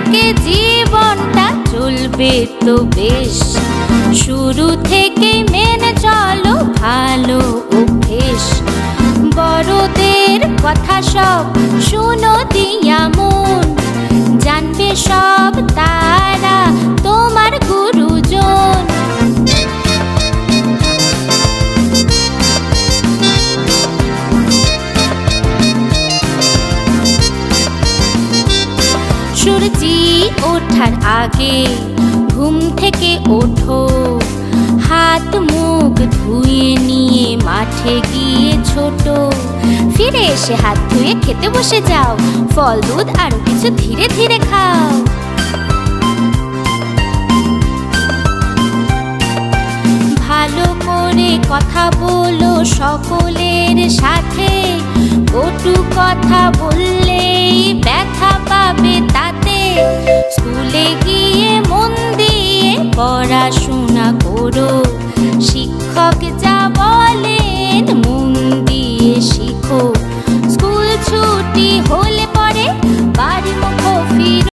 থেকে জীবনটা চলবে তো বেশ। শুরু থেকে মেনে চলো ভালো অভ্যেস। বড়দের কথা সব শুনো দিয়া মন, জানবে সব তারা তোমার গুরুজন। সূর্যি ওঠার আগে ঘুম থেকে ওঠো, হাত মুখ ধুয়ে নিয়ে মাঠে গিয়ে ছোট। ফিরে এসে হাত ধুয়ে খেতে বসে যাও, ফল দুধ আরো কিছু ধীরে ধীরে খাও। ভালো করে কথা বলো সকলের সাথে, কটু কথা বললেই ব্যথা পাবে তাতে। স্কুলে গিয়ে মন দিয়ে পড়াশোনা করো,